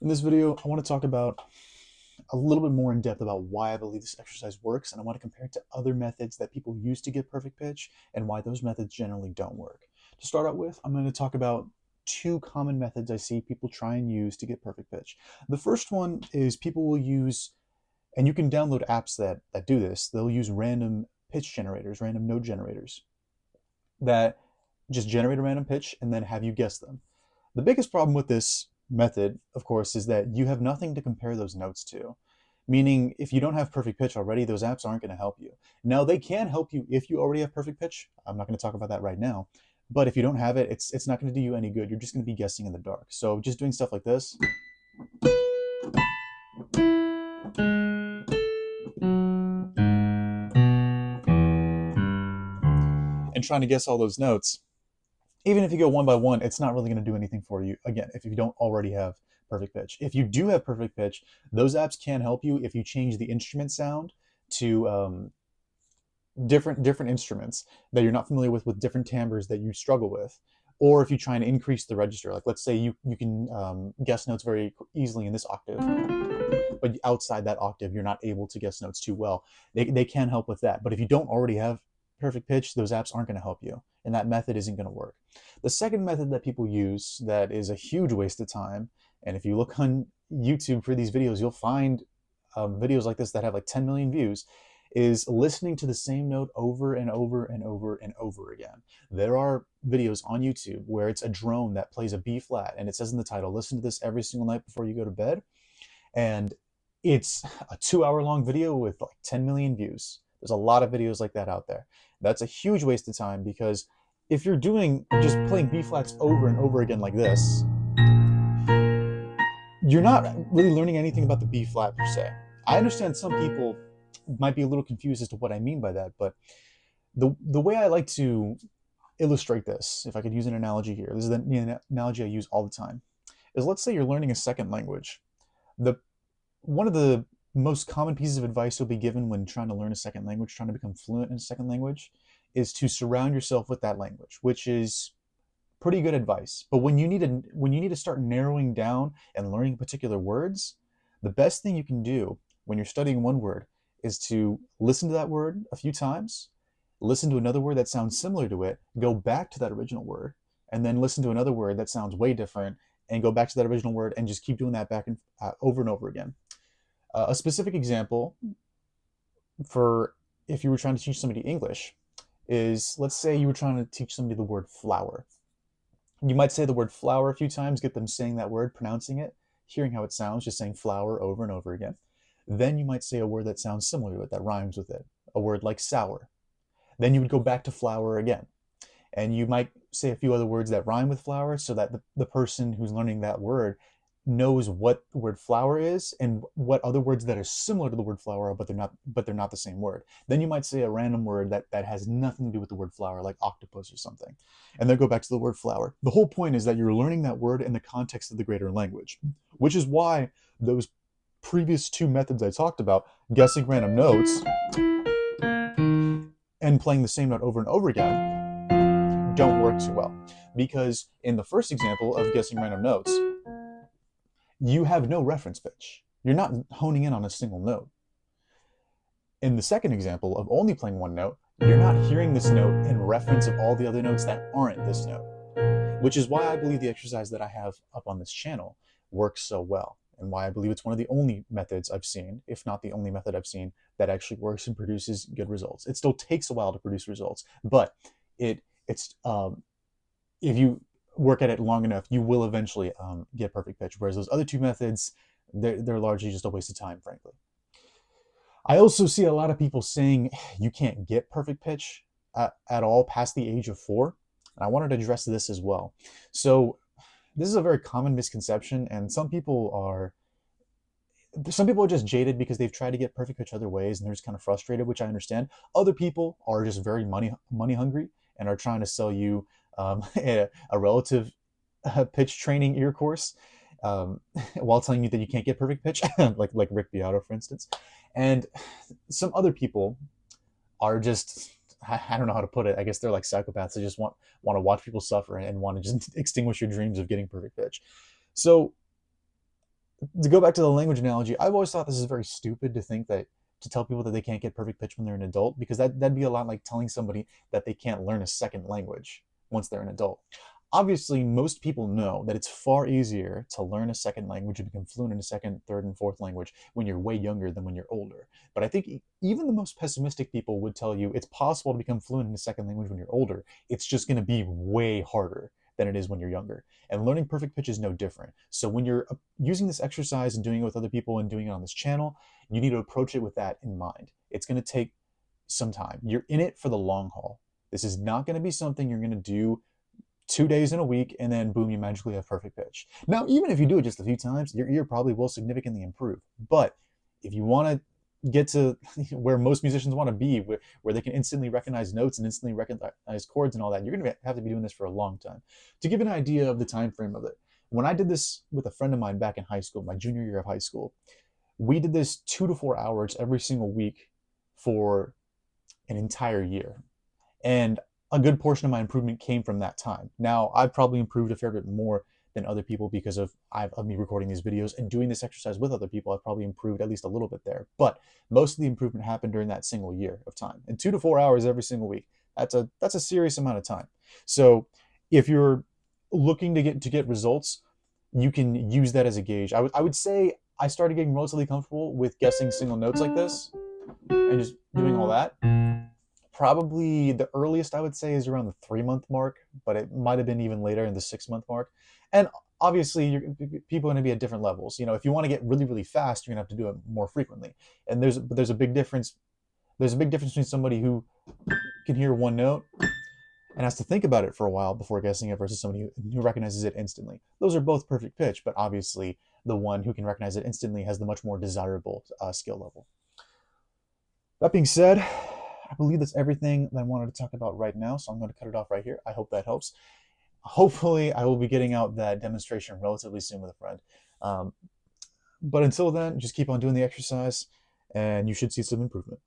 In this video, I want to talk about a little bit more in depth about why I believe this exercise works, and I want to compare it to other methods that people use to get perfect pitch and why those methods generally don't work. To start out with, I'm going to talk about two common methods I see people try and use to get perfect pitch. The first one is people will use, and you can download apps that do this, they'll use random pitch generators, random note generators that just generate a random pitch and then have you guess them. The biggest problem with this method, of course, is that you have nothing to compare those notes to. Meaning, if you don't have perfect pitch already, those apps aren't going to help you. Now, they can help you if you already have perfect pitch. I'm not going to talk about that right now. But if you don't have it, it's not going to do you any good. You're just going to be guessing in the dark. So just doing stuff like this and trying to guess all those notes, even if you go one by one, it's not really going to do anything for you. Again, if you don't already have perfect pitch. If you do have perfect pitch, those apps can help you if you change the instrument sound to different instruments that you're not familiar with different timbres that you struggle with, or if you try and increase the register. Like let's say you can guess notes very easily in this octave, but outside that octave you're not able to guess notes too well. They can help with that. But if you don't already have perfect pitch, those apps aren't going to help you, and that method isn't going to work. The second method that people use that is a huge waste of time, and if you look on YouTube for these videos, you'll find videos like this that have like 10 million views, is listening to the same note over and over and over and over again. There are videos on YouTube where it's a drone that plays a B flat, and it says in the title, listen to this every single night before you go to bed. And it's a 2 hour long video with like 10 million views. There's a lot of videos like that out there. That's a huge waste of time, because if you're doing just playing B flats over and over again like this, you're not really learning anything about the B flat per se. I understand some people might be a little confused as to what I mean by that, but the way I like to illustrate this, if I could use an analogy here, this is the analogy I use all the time, is let's say you're learning a second language. One of the most common pieces of advice you'll be given when trying to learn a second language, trying to become fluent in a second language, is to surround yourself with that language, which is pretty good advice. But when you need to start narrowing down and learning particular words, the best thing you can do when you're studying one word is to listen to that word a few times, listen to another word that sounds similar to it, go back to that original word, and then listen to another word that sounds way different, and go back to that original word, and just keep doing that back and over and over again. A specific example for if you were trying to teach somebody English is, let's say you were trying to teach somebody the word flower. You might say the word flower a few times, get them saying that word, pronouncing it, hearing how it sounds, just saying flower over and over again. Then you might say a word that sounds similar to it, that rhymes with it, a word like sour. Then you would go back to flower again. And you might say a few other words that rhyme with flower, so that the person who's learning that word knows what the word flower is and what other words that are similar to the word flower are, but they're not the same word. Then you might say a random word that has nothing to do with the word flower, like octopus or something, and then go back to the word flower. The whole point is that you're learning that word in the context of the greater language, which is why those previous two methods I talked about, guessing random notes and playing the same note over and over again, don't work too well. Because in the first example of guessing random notes, you have no reference pitch. You're not honing in on a single note. In the second example of only playing one note, you're not hearing this note in reference of all the other notes that aren't this note, which is why I believe the exercise that I have up on this channel works so well, and why I believe it's one of the only methods I've seen, if not the only method I've seen, that actually works and produces good results. It still takes a while to produce results, but it's if you work at it long enough, you will eventually get perfect pitch. Whereas those other two methods, they're largely just a waste of time, frankly. I also see a lot of people saying you can't get perfect pitch at all past the age of 4. And I wanted to address this as well. So this is a very common misconception, and some people are just jaded because they've tried to get perfect pitch other ways and they're just kind of frustrated, which I understand. Other people are just very money hungry and are trying to sell you a relative pitch training ear course, while telling you that you can't get perfect pitch, like Rick Beato, for instance. And some other people are just, I don't know how to put it. I guess they're like psychopaths. They just want to watch people suffer and want to just extinguish your dreams of getting perfect pitch. So to go back to the language analogy, I've always thought this is very stupid to think that to tell people that they can't get perfect pitch when they're an adult, because that'd be a lot like telling somebody that they can't learn a second language once they're an adult. Obviously, most people know that it's far easier to learn a second language and become fluent in a second, third, and fourth language when you're way younger than when you're older. But I think even the most pessimistic people would tell you it's possible to become fluent in a second language when you're older. It's just going to be way harder than it is when you're younger. And learning perfect pitch is no different. So when you're using this exercise and doing it with other people and doing it on this channel, you need to approach it with that in mind. It's going to take some time. You're in it for the long haul. This is not going to be something you're going to do 2 days in a week and then boom, you magically have perfect pitch. Now, even if you do it just a few times, your ear probably will significantly improve. But if you want to get to where most musicians want to be, where they can instantly recognize notes and instantly recognize chords and all that, you're going to have to be doing this for a long time. To give an idea of the time frame of it, when I did this with a friend of mine back in high school, my junior year of high school, we did this 2 to 4 hours every single week for an entire year. And a good portion of my improvement came from that time. Now, I've probably improved a fair bit more than other people because of me recording these videos and doing this exercise with other people. I've probably improved at least a little bit there. But most of the improvement happened during that single year of time. And 2 to 4 hours every single week, that's a serious amount of time. So if you're looking to get results, you can use that as a gauge. I would say I started getting relatively comfortable with guessing single notes like this and just doing all that. Probably the earliest I would say is around the 3 month mark, but it might have been even later in the 6 month mark. And obviously, people are going to be at different levels. If you want to get really, really fast, you're going to have to do it more frequently. And there's a big difference. There's a big difference between somebody who can hear one note and has to think about it for a while before guessing it versus somebody who recognizes it instantly. Those are both perfect pitch, but obviously the one who can recognize it instantly has the much more desirable skill level. That being said, I believe that's everything that I wanted to talk about right now, so I'm going to cut it off right here. I hope that helps. Hopefully, I will be getting out that demonstration relatively soon with a friend. But until then, just keep on doing the exercise, and you should see some improvement.